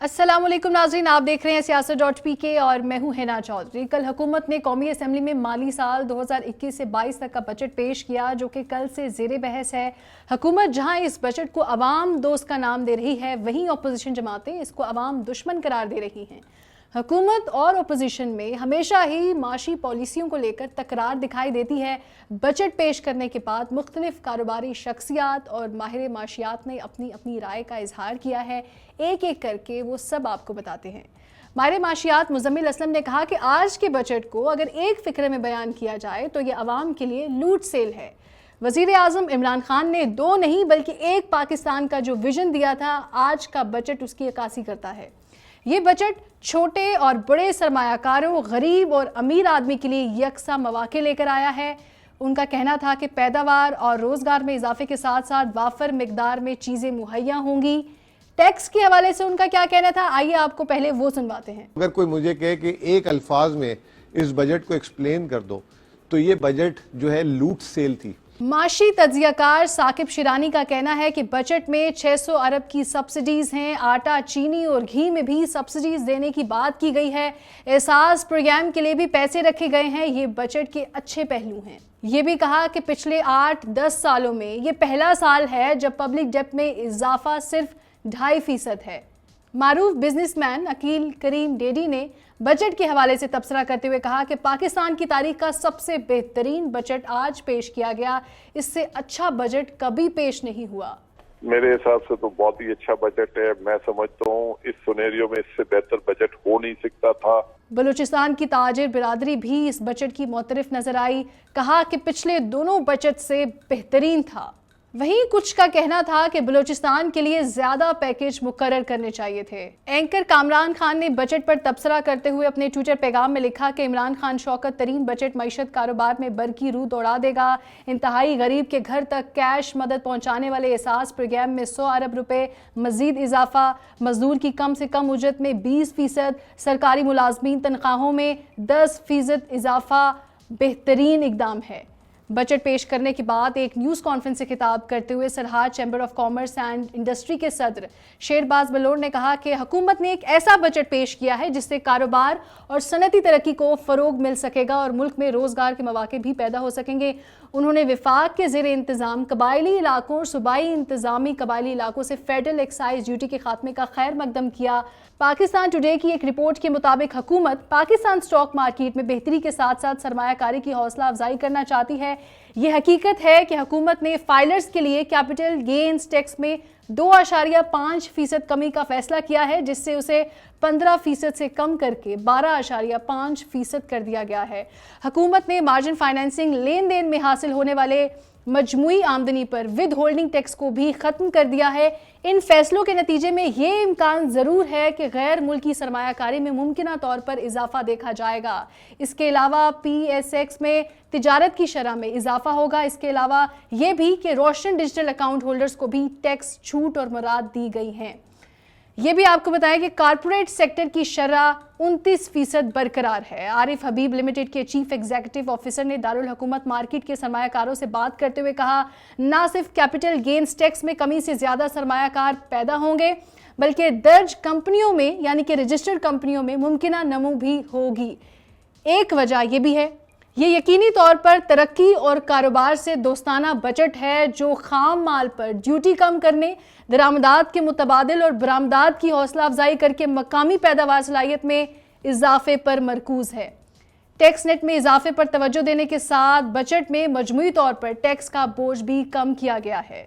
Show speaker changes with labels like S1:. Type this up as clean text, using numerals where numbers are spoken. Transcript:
S1: अस्सलाम वालेकुम नाज़रीन, आप देख रहे हैं सियासत.pk और मैं हूं हिना चौधरी। कल हुकूमत ने कौमी असम्बली में माली साल 2021 से 22 तक का बजट पेश किया, जो कि कल से ज़ेरे बहस है। हुकूमत जहां इस बजट को अवाम दोस्त का नाम दे रही है, वहीं अपोजिशन जमातें इसको अवाम दुश्मन करार दे रही हैं। हुकूमत और अपोजिशन में हमेशा ही माशी पॉलिसियों को लेकर तकरार दिखाई देती है। बजट पेश करने के बाद मुख्तलिफ कारोबारी शख्सियात और माहिर माशियात ने अपनी अपनी राय का इजहार किया है। एक एक करके वो सब आपको बताते हैं। माहिर माशियात मुजम्मिल असलम ने कहा कि आज के बजट को अगर एक फिक्रे में बयान किया जाए तो ये अवाम के लिए लूट सेल है। वज़ीर आज़म इमरान खान ने दो नहीं बल्कि एक पाकिस्तान का जो विजन दिया था, आज का बजट उसकी अक्कासी करता है। ये बजट छोटे और बड़े सरमायाकारों, गरीब और अमीर आदमी के लिए यकसा मौके लेकर आया है। उनका कहना था कि पैदावार और रोज़गार में इजाफे के साथ साथ वाफर मिकदार में चीज़ें मुहैया होंगी। टैक्स के हवाले से उनका क्या कहना था, आइए आपको पहले वो सुनवाते हैं।
S2: अगर कोई मुझे कहे कि एक अल्फाज में इस बजट को एक्सप्लेन कर दो, तो ये बजट जो है लूट सेल थी।
S1: माशी तज्जियाकार साकिब शिरानी का कहना है कि बजट में 600 अरब की सब्सिडीज हैं। आटा, चीनी और घी में भी सब्सिडीज देने की बात की गई है। एहसास प्रोग्राम के लिए भी पैसे रखे गए हैं। ये बजट के अच्छे पहलू हैं। ये भी कहा कि पिछले 8-10 सालों में ये पहला साल है जब पब्लिक डेब्ट में इजाफा सिर्फ 2.5% है। मारूफ बिजनेसमैन अकील करीम डेडी ने बजट के हवाले से तबसरा करते हुए कहा कि पाकिस्तान की तारीख का सबसे बेहतरीन बजट आज पेश किया गया। इससे अच्छा बजट कभी पेश नहीं हुआ।
S3: मेरे हिसाब से तो बहुत ही अच्छा बजट है। मैं समझता हूँ इस सिनेरियो में इससे बेहतर बजट हो नहीं सकता था।
S1: बलूचिस्तान की ताजिर बिरादरी भी इस बजट की मोतरफ नजर आई। कहा कि पिछले दोनों बजट से बेहतरीन था। वहीं कुछ का कहना था कि बलूचिस्तान के लिए ज्यादा पैकेज मुकर्रर करने चाहिए थे। एंकर कामरान खान ने बजट पर तबसरा करते हुए अपने ट्विटर पैगाम में लिखा कि इमरान खान शौकत तरीन बजट मईशत कारोबार में बरकी रूह दौड़ा देगा। इंतहाई गरीब के घर तक कैश मदद पहुंचाने वाले एहसास प्रोग्राम में 100 अरब रुपए मजीद इजाफा, मजदूर की कम से कम उजरत में 20%, सरकारी मुलाजमीन तनख्वाहों में 10% इजाफा बेहतरीन इकदाम है। बजट पेश करने के बाद एक न्यूज़ कॉन्फ्रेंस से खिताब करते हुए Sarhad chamber of commerce and industry के सदर शेरबाज बलोर ने कहा कि हुकूमत ने एक ऐसा बजट पेश किया है जिससे कारोबार और सनती तरक्की को फ़रोग मिल सकेगा और मुल्क में रोज़गार के मौके भी पैदा हो सकेंगे। उन्होंने विफाक के ज़ेर इंतज़ाम कबायली इलाकों और सूबाई इंतज़ामी कबायली इलाकों से फेडरल एक्साइज ड्यूटी के खात्मे का खैर मकदम किया। पाकिस्तान टुडे की एक रिपोर्ट के मुताबिक हुकूमत पाकिस्तान स्टॉक मार्केट में बेहतरी के साथ साथ सरमायाकारी की हौसला अफजाई करना चाहती है। ये हकीकत है कि हुकूमत ने फाइलर्स के लिए कैपिटल गेन्स टैक्स में 2.5% कमी का फैसला किया है, जिससे उसे 15% से कम करके 12.5% कर दिया गया है। हुकूमत ने मार्जिन फाइनेंसिंग लेन देन में हासिल होने वाले मजमूई आमदनी पर विद होल्डिंग टैक्स को भी ख़त्म कर दिया है। इन फैसलों के नतीजे में ये इम्कान ज़रूर है कि गैर मुल्की सरमायाकारी में मुमकिना तौर पर इजाफा देखा जाएगा। इसके अलावा PSX में तिजारत की शरह में इजाफा होगा। इसके अलावा ये भी कि रोशन डिजिटल अकाउंट होल्डर्स को भी टैक्स छूट और मुराद दी गई हैं। ये भी आपको बताया कि कारपोरेट सेक्टर की शरह 29% बरकरार है। आरिफ हबीब लिमिटेड के चीफ एग्जीक्यूटिव ऑफिसर ने दारुल हुकूमत मार्केट के सरमायाकारों से बात करते हुए कहा, ना सिर्फ कैपिटल गेन्स टैक्स में कमी से ज़्यादा सरमायाकार पैदा होंगे, बल्कि दर्ज कंपनियों में यानी कि रजिस्टर्ड कंपनियों में मुमकिना नमू भी होगी। एक वजह यह भी है, ये यकीनी तौर पर तरक्की और कारोबार से दोस्ताना बजट है जो खाम माल पर ड्यूटी कम करने, दरामदात के मुतबादिल और बरामदात की हौसला अफजाई करके मकामी पैदावार सलाहियत में इजाफे पर मरकूज है। टैक्स नेट में इजाफे पर तवज्जो देने के साथ बजट में मजमूई तौर पर टैक्स का बोझ भी कम किया गया है।